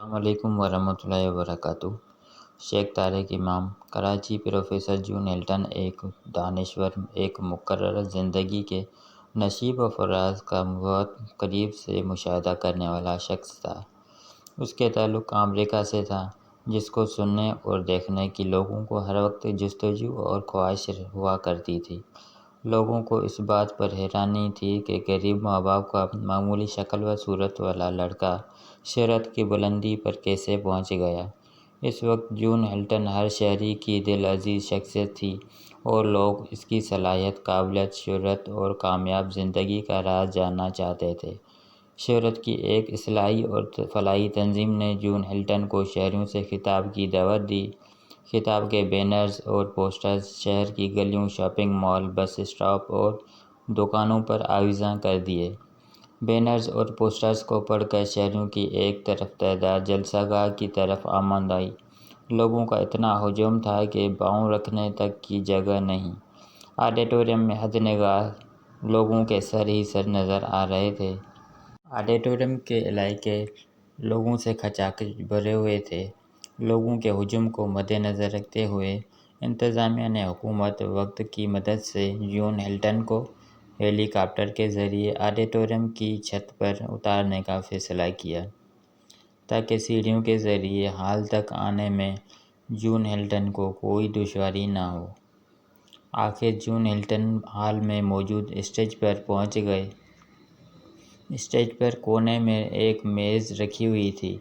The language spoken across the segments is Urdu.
السلام علیکم ورحمۃ اللہ وبرکاتہ۔ شیخ طارق امام، کراچی۔ پروفیسر جون ہلٹن ایک دانشور، ایک مقررہ زندگی کے نشیب و فراز کا بہت قریب سے مشاہدہ کرنے والا شخص تھا۔ اس کے تعلق امریکہ سے تھا، جس کو سننے اور دیکھنے کی لوگوں کو ہر وقت جستجو اور خواہش ہوا کرتی تھی۔ لوگوں کو اس بات پر حیرانی تھی کہ غریب ماں باپ کا معمولی شکل و صورت والا لڑکا شہرت کی بلندی پر کیسے پہنچ گیا۔ اس وقت جون ہلٹن ہر شہری کی دل عزیز شخصیت تھی اور لوگ اس کی صلاحیت، قابلیت، شہرت اور کامیاب زندگی کا راز جاننا چاہتے تھے۔ شہرت کی ایک اصلاحی اور فلاحی تنظیم نے جون ہلٹن کو شہریوں سے خطاب کی دعوت دی۔ خطاب کے بینرز اور پوسٹرز شہر کی گلیوں، شاپنگ مال، بس اسٹاپ اور دکانوں پر آویزاں کر دیے۔ بینرز اور پوسٹرز کو پڑھ کر شہریوں کی ایک طرف تعداد جلسہ گاہ کی طرف آمد آئی۔ لوگوں کا اتنا ہجوم تھا کہ پاؤں رکھنے تک کی جگہ نہیں۔ آڈیٹوریم میں حد نگاہ لوگوں کے سر ہی سر نظر آ رہے تھے۔ آڈیٹوریم کے علاقے لوگوں سے کھچا کھچ بھرے ہوئے تھے۔ لوگوں کے ہجوم کو مدنظر رکھتے ہوئے انتظامیہ نے حکومت وقت کی مدد سے جون ہلٹن کو ہیلی کاپٹر کے ذریعے آڈیٹوریم کی چھت پر اتارنے کا فیصلہ کیا، تاکہ سیڑھیوں کے ذریعے ہال تک آنے میں جون ہلٹن کو کوئی دشواری نہ ہو۔ آخر جون ہلٹن ہال میں موجود اسٹیج پر پہنچ گئے۔ اسٹیج پر کونے میں ایک میز رکھی ہوئی تھی۔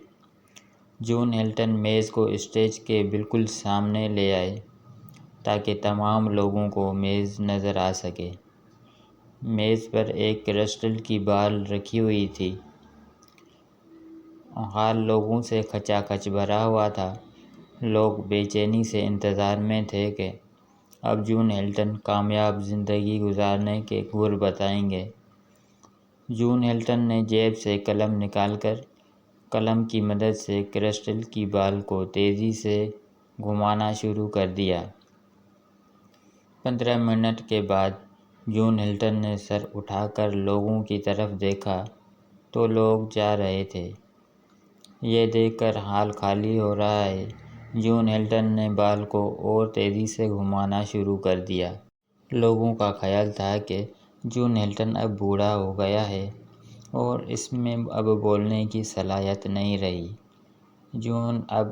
جون ہلٹن میز کو اسٹیج کے بالکل سامنے لے آئے تاکہ تمام لوگوں کو میز نظر آ سکے۔ میز پر ایک کرسٹل کی بال رکھی ہوئی تھی۔ ہال لوگوں سے کھچا کھچ بھرا ہوا تھا۔ لوگ بے چینی سے انتظار میں تھے کہ اب جون ہلٹن کامیاب زندگی گزارنے کے گر بتائیں گے۔ جون ہلٹن نے جیب سے قلم نکال کر قلم کی مدد سے کرسٹل کی بال کو تیزی سے گھمانا شروع کر دیا۔ 15 منٹ کے بعد جون ہلٹن نے سر اٹھا کر لوگوں کی طرف دیکھا تو لوگ جا رہے تھے۔ یہ دیکھ کر ہال خالی ہو رہا ہے۔ جون ہلٹن نے بال کو اور تیزی سے گھمانا شروع کر دیا۔ لوگوں کا خیال تھا کہ جون ہلٹن اب بوڑھا ہو گیا ہے اور اس میں اب بولنے کی صلاحیت نہیں رہی۔ جون اب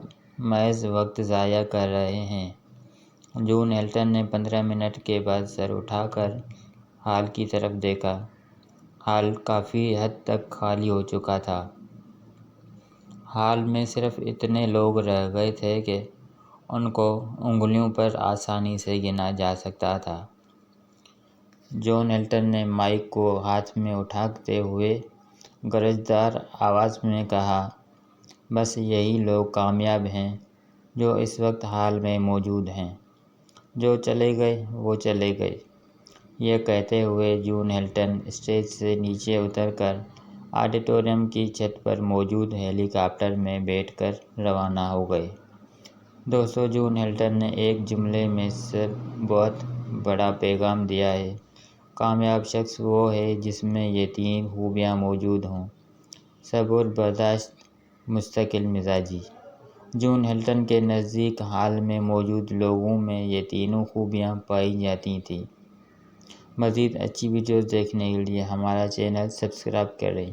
محض وقت ضائع کر رہے ہیں۔ جون ہلٹن نے 15 منٹ کے بعد سر اٹھا کر ہال کی طرف دیکھا۔ ہال کافی حد تک خالی ہو چکا تھا۔ ہال میں صرف اتنے لوگ رہ گئے تھے کہ ان کو انگلیوں پر آسانی سے گنا جا سکتا تھا۔ جون ہلٹن نے مائیک کو ہاتھ میں اٹھاتے ہوئے گرجدار آواز میں کہا، "بس یہی لوگ کامیاب ہیں جو اس وقت ہال میں موجود ہیں۔ جو چلے گئے وہ چلے گئے۔" یہ کہتے ہوئے جون ہلٹن اسٹیج سے نیچے اتر کر آڈیٹوریم کی چھت پر موجود ہیلی کاپٹر میں بیٹھ کر روانہ ہو گئے۔ دوستو، جون ہلٹن نے ایک جملے میں سے بہت بڑا پیغام دیا ہے۔ کامیاب شخص وہ ہے جس میں یہ 3 خوبیاں موجود ہوں: صبر، برداشت، مستقل مزاجی۔ جون ہلٹن کے نزدیک ہال میں موجود لوگوں میں یہ تینوں خوبیاں پائی جاتی تھیں۔ مزید اچھی ویڈیوز دیکھنے کے لیے ہمارا چینل سبسکرائب کریں۔